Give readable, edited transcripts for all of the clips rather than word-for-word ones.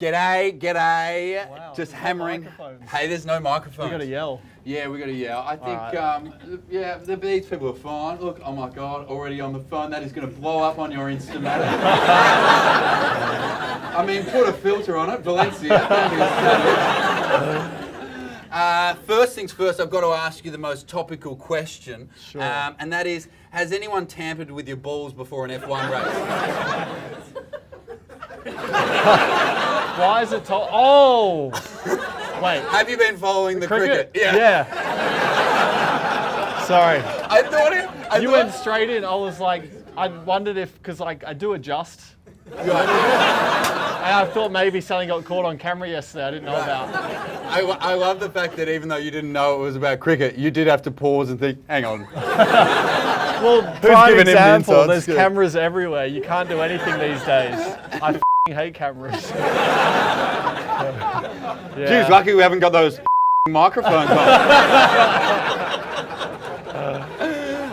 G'day, g'day. Wow, Just there's no hammering. microphones. Hey, there's no microphones. We gotta yell. Yeah, we gotta yell. I think, Alright. these people are fine. Look, oh my God, already on the phone. That is gonna blow up on your Instagram. I mean, put a filter on it, Valencia. First things first, I've got to ask you the most topical question. Sure. And that is, has anyone tampered with your balls before an F1 race? Why is it Oh! Wait. Have you been following the cricket? Yeah. Sorry. I thought it. You went straight in. I was like, I wondered if, because like I do adjust. And I thought maybe something got caught on camera yesterday I didn't know about. I love the fact that even though you didn't know it was about cricket, you did have to pause and think, hang on. Well, prime giving him the example, insides? there's Good. cameras everywhere. You can't do anything these days. I f***ing hate cameras. Yeah. Geez, lucky we haven't got those microphones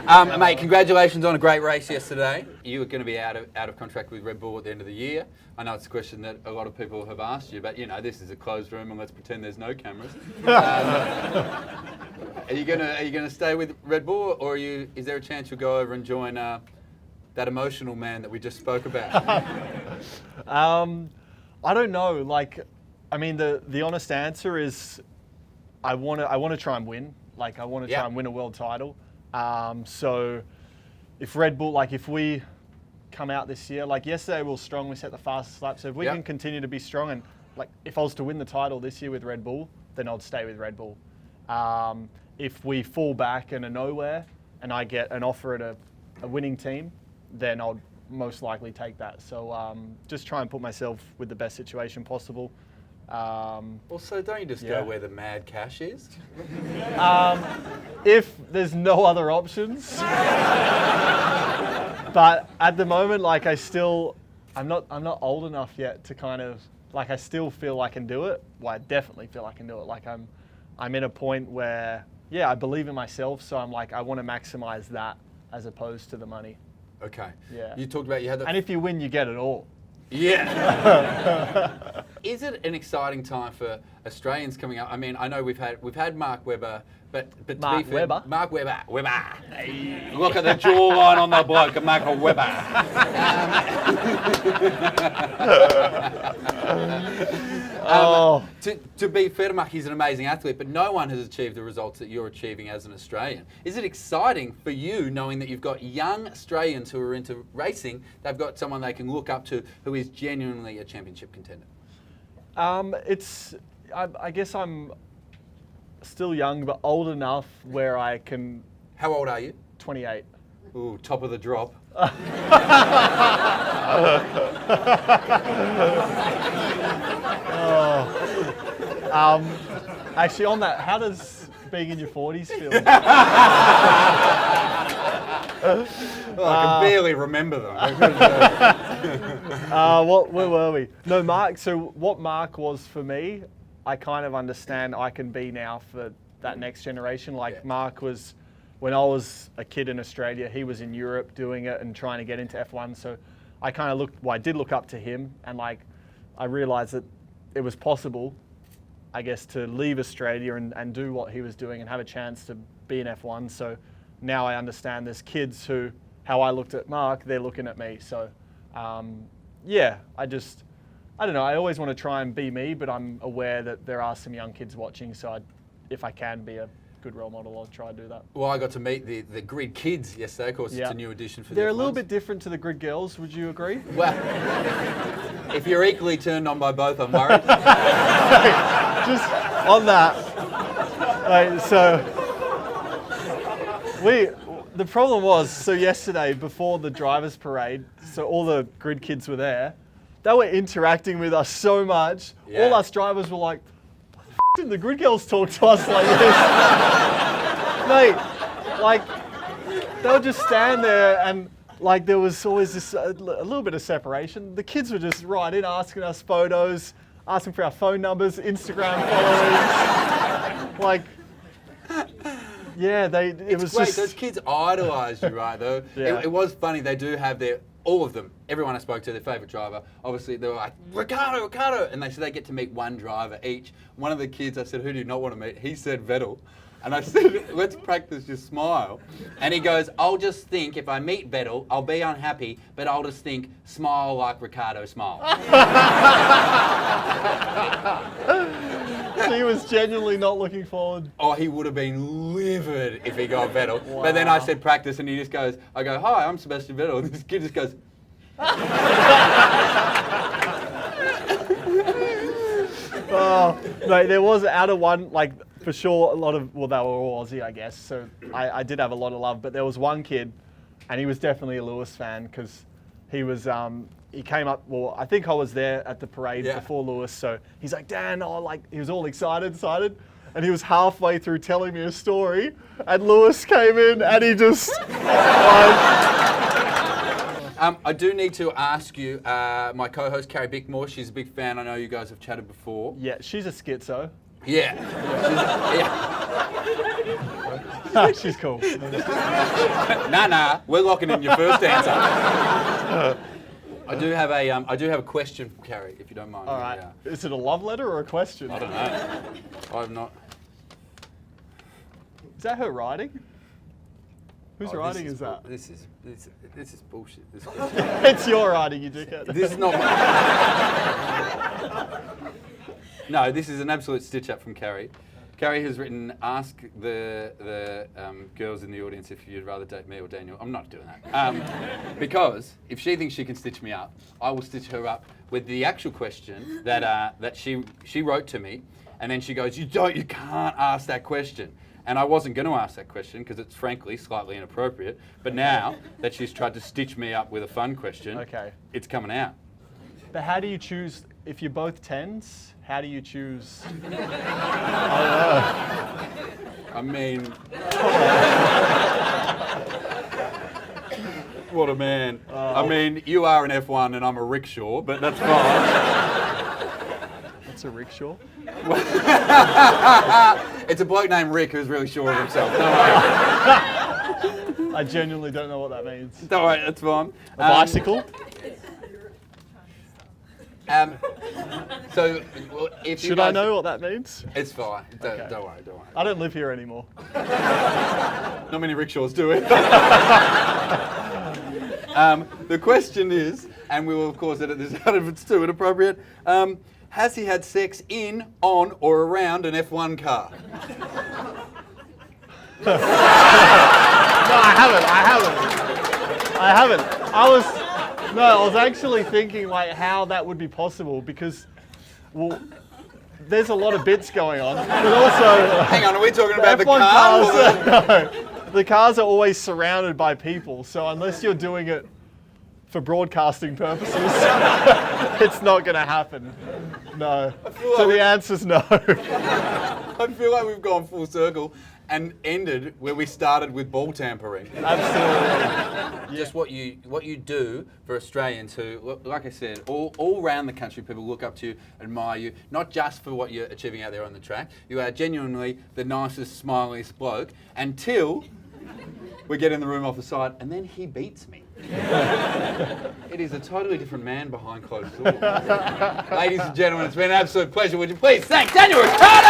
on. Mate, congratulations on a great race yesterday. You were going to be out of contract with Red Bull at the end of the year. I know it's a question that a lot of people have asked you, but you know this is a closed room, and let's pretend there's no cameras. Are you gonna stay with Red Bull, or is there a chance you'll go over and join that emotional man that we just spoke about? I don't know. Like, I mean, the honest answer is, I want to try and win. Like, I want to try and win a world title. So, if Red Bull, like, if we come out this year, like yesterday we were strong, we set the fastest lap. So if we can continue to be strong, and like, if I was to win the title this year with Red Bull, then I'd stay with Red Bull. If we fall back and are nowhere, and I get an offer at a winning team, then I'll most likely take that. So just try and put myself with the best situation possible. Also, don't you just go where the mad cash is? If there's no other options. But at the moment, like I'm not old enough yet to kind of, like, I still feel I can do it. Well, I definitely feel I can do it. Like I'm in a point where, I believe in myself. So I'm like, I want to maximize that as opposed to the money. Okay. Yeah. You talked about you had the. And if you win, you get it all. Yeah. Is it an exciting time for Australians coming up? I mean, I know we've had Mark Webber, but Mark to be fair, Webber? Mark Webber. Hey, look at the jawline on the bloke, Mark Webber. To be fair to Mark, he's an amazing athlete, but no one has achieved the results that you're achieving as an Australian. Is it exciting for you knowing that you've got young Australians who are into racing, they've got someone they can look up to who is genuinely a championship contender? I guess I'm still young, but old enough where I can... How old are you? 28. Ooh, top of the drop. Actually, on that, how does being in your 40s feel? Well, I can barely remember them. Where were we? No, Mark. So what Mark was for me, I kind of understand I can be now for that next generation. Like Mark was, when I was a kid in Australia, he was in Europe doing it and trying to get into F1. So I kind of I did look up to him, and like I realized that it was possible, I guess, to leave Australia and do what he was doing and have a chance to be in F1. So now I understand there's kids who, how I looked at Mark, they're looking at me. So I don't know, I always want to try and be me, but I'm aware that there are some young kids watching. So if I can be a good role model, I'll try to do that. Well, I got to meet the Grid Kids yesterday. Of course, it's a new addition for They're the a little F1s. bit different to the Grid Girls, would you agree? Well, if you're equally turned on by both, I'm worried. Just on that. The problem was, so yesterday before the drivers' parade, so all the Grid Kids were there. They were interacting with us so much. Yeah. All us drivers were like, didn't the Grid Girls talk to us like this? Mate, like, they would just stand there and like there was always this a little bit of separation. The kids were just right in, asking us photos, asking for our phone numbers, Instagram followings. Like, yeah, it was great. just... Those kids idolise you, right? Though Yeah. it was funny. They do have their all of them, everyone I spoke to, their favourite driver, obviously they were like, Ricciardo, and they said they get to meet one driver each. One of the kids, I said, who do you not want to meet? He said Vettel. And I said, let's practice your smile. And he goes, I'll just think if I meet Vettel, I'll be unhappy, but I'll just think, smile like Ricciardo smile. So he was genuinely not looking forward. Oh, he would have been livid if he got Vettel. Wow. But then I said practice, and he just goes, I go, hi, I'm Sebastian Vettel. And this kid just goes, oh, no, there was out of one, like, for sure, a lot of, well, they were all Aussie, I guess, so I did have a lot of love, but there was one kid, and he was definitely a Lewis fan, because he was, he came up, well, I think I was there at the parade before Lewis, so he's like, Dan, oh, like, he was all excited, and he was halfway through telling me a story, and Lewis came in, and he just, I do need to ask you, my co-host Carrie Bickmore, she's a big fan. I know you guys have chatted before. Yeah, she's a schizo. Yeah. No, she's cool. Nah, we're locking in your first answer. I do have a question for Carrie, if you don't mind. All right. Is it a love letter or a question? I don't know. I've not. Is that her writing? Whose writing is that? This is bullshit. This It's your writing, you dickhead. This is not. No, this is an absolute stitch up from Carrie. Carrie has written, ask the girls in the audience if you'd rather date me or Daniel. I'm not doing that. Because if she thinks she can stitch me up, I will stitch her up with the actual question that she wrote to me. And then she goes, you can't ask that question. And I wasn't going to ask that question because it's frankly slightly inappropriate. But now that she's tried to stitch me up with a fun question, it's coming out. But how do you choose, if you're both 10s, how do you choose? I mean, what a man. I mean, you are an F1 and I'm a rickshaw, but that's fine. What's a rickshaw? It's a bloke named Rick who's really sure of himself. Don't worry. I genuinely don't know what that means. Don't worry, that's fine. A bicycle? So, well, if Should I know what that means? It's fine. Don't worry. I don't live here anymore. Not many rickshaws do it. The question is, and we will of course edit this out if it's too inappropriate, has he had sex in, on, or around an F1 car? No, I haven't. I was actually thinking like how that would be possible because, well, there's a lot of bits going on, but also... Hang on, are we talking about the car? No, the cars are always surrounded by people, so unless you're doing it for broadcasting purposes, it's not going to happen. No. So the answer's no. I feel like we've gone full circle and ended where we started with ball tampering. Absolutely. Just what you do for Australians who, like I said, all around the country, people look up to you, admire you, not just for what you're achieving out there on the track. You are genuinely the nicest, smiliest bloke until we get in the room off the side, and then he beats me. It is a totally different man behind closed doors. Ladies and gentlemen, it's been an absolute pleasure. Would you please thank Daniel Ricciardo?